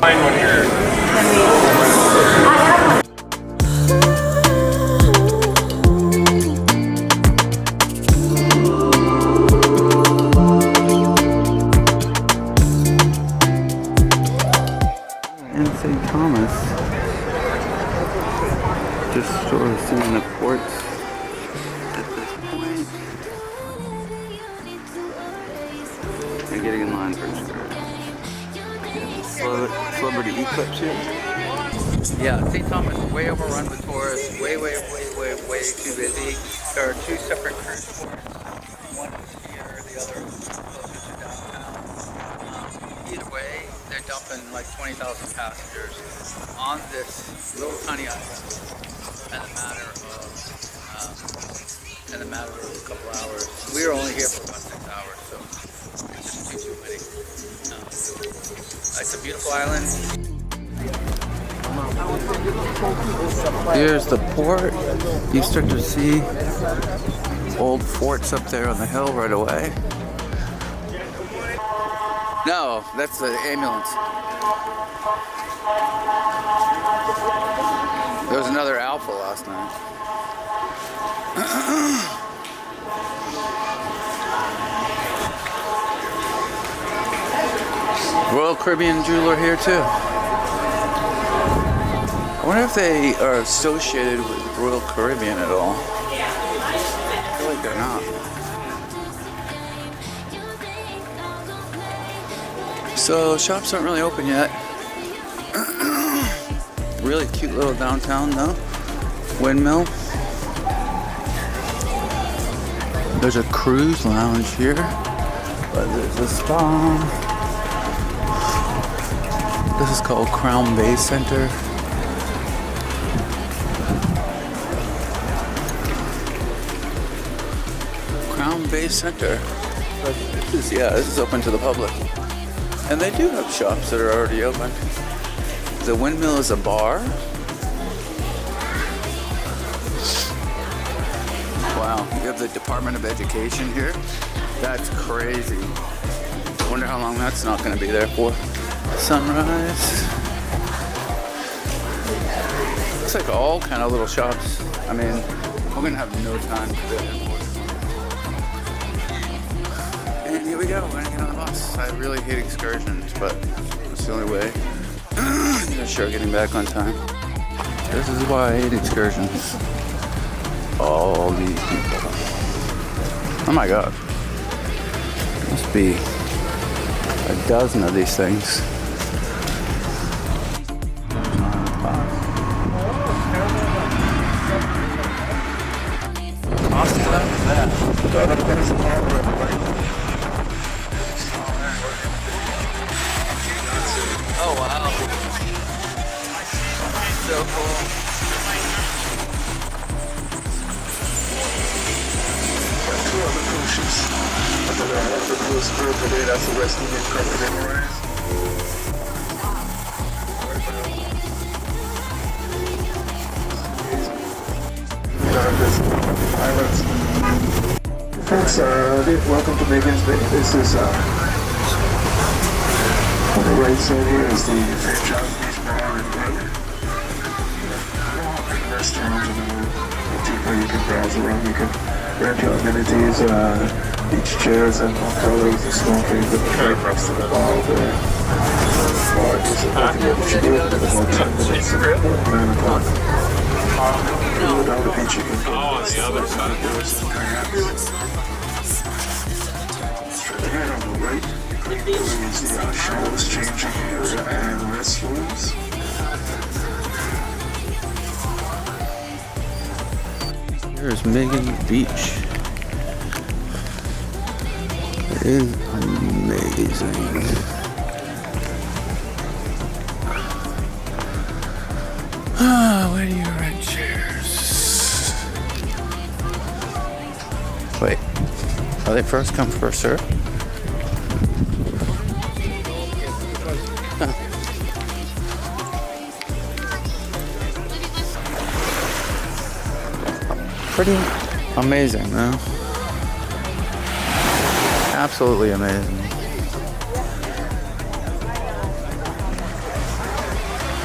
Find one here. In St. Thomas, just sort of seeing the ports at this point. And getting in line for excursion. Celebrity eclipse here. Yeah, St. Thomas is way overrun with tourists, way too busy. There are two separate cruise ports. One is here, the other is closer to downtown. Either way, they're dumping like 20,000 passengers on this little tiny island in a matter of a couple hours. We were only here for about 6 hours, so it's just too many. It's a beautiful island. Here's the port. You start to see old forts up there on the hill right away. No, that's the ambulance. There was another Alpha last night. Royal Caribbean jeweler here too. I wonder if they are associated with Royal Caribbean at all. I feel like they're not. So shops aren't really open yet. Really cute little downtown though. Windmill. There's a cruise lounge here. But there's a spa. This is called Crown Bay Center. Crown Bay Center. This is open to the public. And they do have shops that are already open. The Windmill is a bar. Wow, you have the Department of Education here. That's crazy. Wonder how long that's not going to be there for. Sunrise. Looks like all kind of little shops. I mean, we're going to have no time for that. And here we go, we're going to get on the bus. I really hate excursions, but it's the only way. I'm sure getting back on time. This is why I hate excursions. All these people. Oh my god. Must be a dozen of these things. Oh wow. So cool. Two other cruise ships. The cruise crew today, that's the West Indian Company Marines. Islands. Folks, welcome to Magens Bay. This is on the right side here is the franchise beach bar and grill. Restaurant and where you can browse around. You can rent your amenities, beach chairs and umbrellas and snorkeling with the right next to the bar there. Bar is nothing that you should do in about 10 minutes. 9 o'clock. Down the beach you can go. Oh, on the other side. There's some kayaks. Straight ahead on the right is the showers changing area and restrooms. Here's Magen Beach. It is amazing. Where do you rent chairs? Wait, are they first come, first serve? Huh. Pretty amazing, though. Absolutely amazing.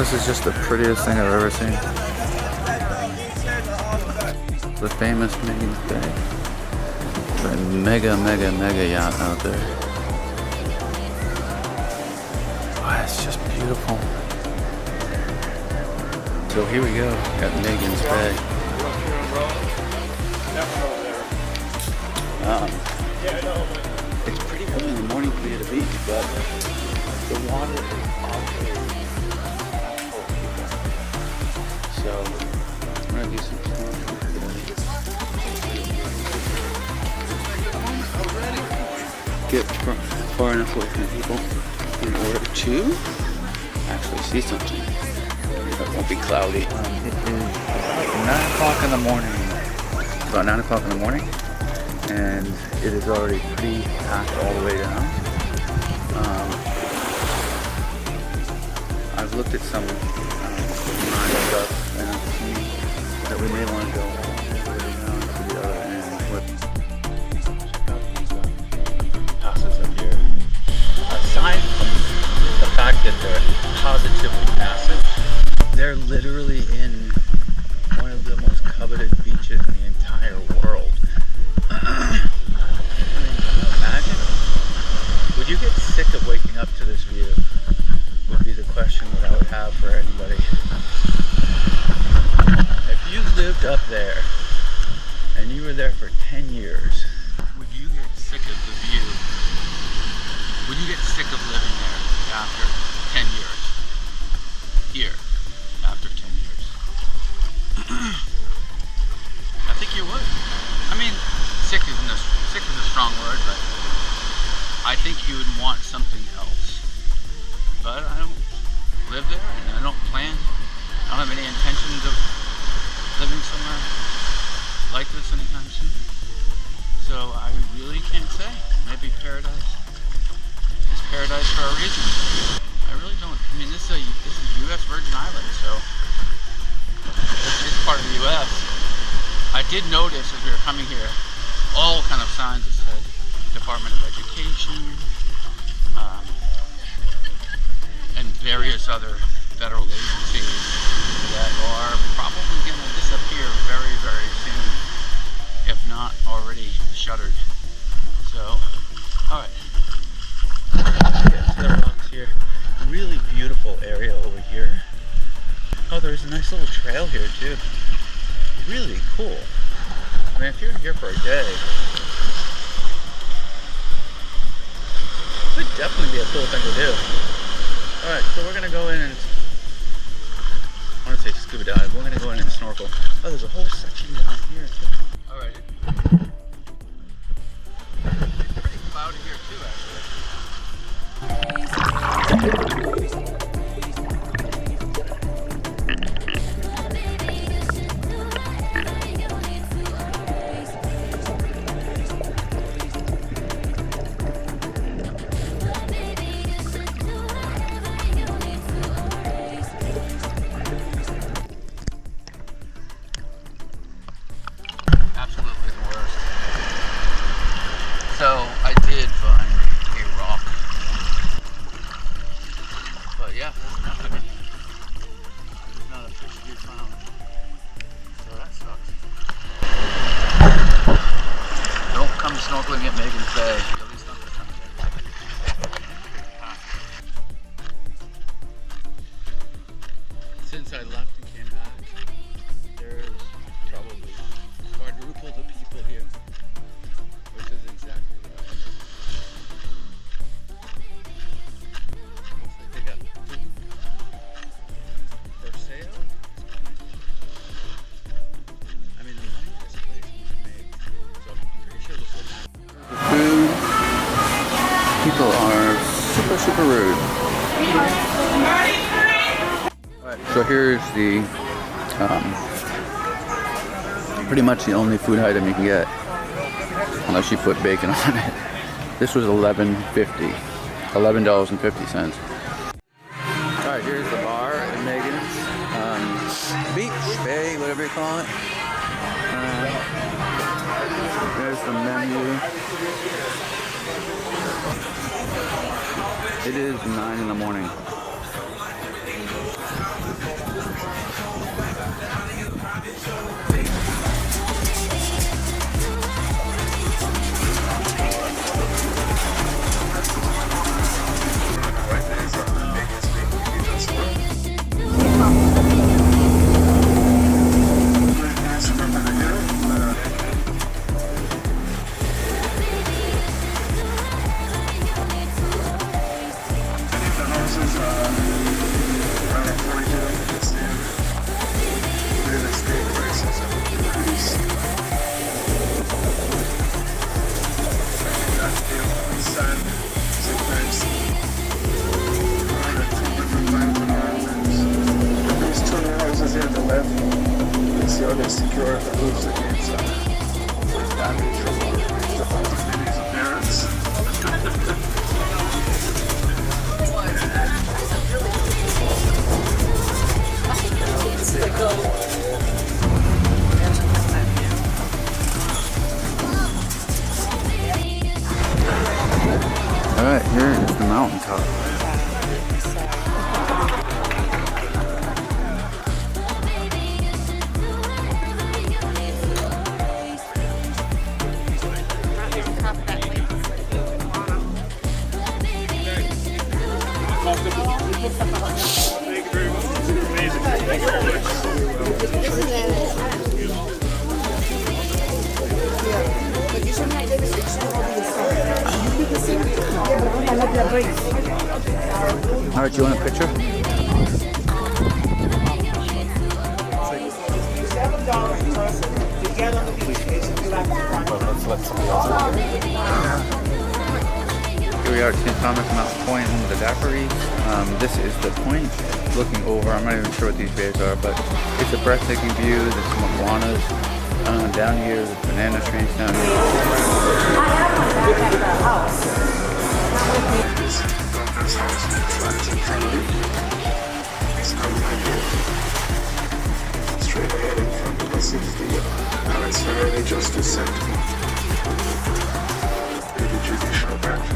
This is just the prettiest thing I've ever seen. The famous Magens Bay. The mega yacht out there. Oh, it's just beautiful. So here we go at Magens Bay. It's pretty early in the morning to be at a beach, but the water is awfully cold. So I'm gonna do some snorkeling today. Get far enough away from people in order to actually see something. It won't be cloudy. It is about 9 o'clock in the morning. About 9 o'clock in the morning, and it is already pretty packed all the way down. I've looked at some stuff, and I've seen that we may want to go all the way down to the other end. Check out these houses up here. Aside from the fact that they're positively massive, they're literally in one of the most coveted beaches in the entire world. I mean, can you imagine? Would you get sick of waking up to this view? Would be the question that I would have for anybody. If you lived up there and you were there for 10 years, would you get sick of the view? Would you get sick of living there after 10 years? Here, after 10 years. I think you would. I mean, sick is a strong word, but I think you would want something else. But I don't live there, and I don't plan. I don't have any intentions of living somewhere like this anytime soon. So I really can't say. Maybe paradise is paradise for a reason. I really don't. I mean, this is U.S. Virgin Islands, so it's part of the U.S. I did notice as we were coming here, all kind of signs that said Department of Education, and various other federal agencies that are probably going to disappear very, very soon, if not already shuttered. So, alright. Get to the rocks here. Really beautiful area over here. Oh, there's a nice little trail here too. Really cool. I mean, if you're here for a day, it would definitely be a cool thing to do. Alright, so we're gonna go in and, I want to say scuba dive, we're gonna go in and snorkel. Oh, there's a whole section down here too. Alright. It's pretty cloudy here too, actually. Absolutely the worst. So I did find a rock, but yeah, there's nothing. There's not a fish to be found, so that sucks. Don't come snorkeling at Magens Bay, at least not this time of day. Since I left and came back, there's probably quadruple the people here, which is exactly right. Looks like they got food for sale. I mean, the money this place was made, so I'm pretty sure this is the food. People are super rude. Alright, so here's the pretty much the only food item you can get, unless you put bacon on it. This was $11.50. $11.50. Alright, here's the bar in Magen's. Beach Bay, whatever you call it. There's the menu. It is 9 in the morning. They're secure the roofs against damage from the possibilities of parents. Alright, here is the mountaintop. Alright, you want a picture? Here we are at St. Thomas Mountain Point, home of the daiquiris. This is the point looking over. I'm not even sure what these bays are, but it's a breathtaking view. There's some iguanas down here, there's banana trees down Straight ahead in front of us is the Alex Ferrari Justice Center. The judicial branch.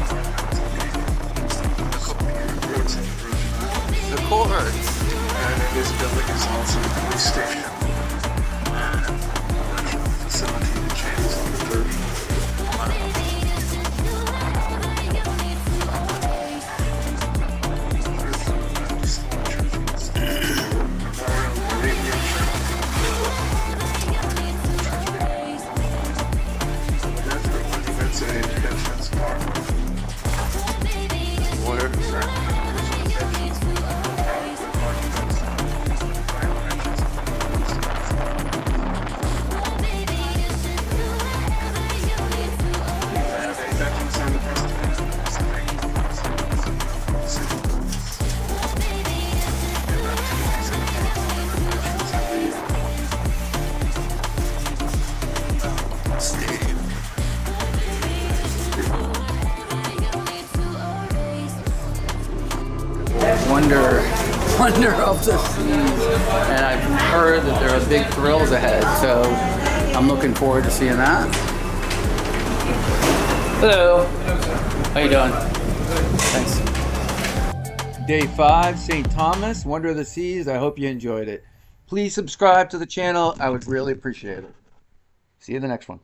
The courts. And in this building is also the police station. And a correctional facility, the chains on the third. Wonder of the seas, and I've heard that there are big thrills ahead, so I'm looking forward to seeing that. Hello. How you doing? Thanks. Day 5, St. Thomas, Wonder of the Seas. I hope you enjoyed it. Please subscribe to the channel. I would really appreciate it. See you in the next one.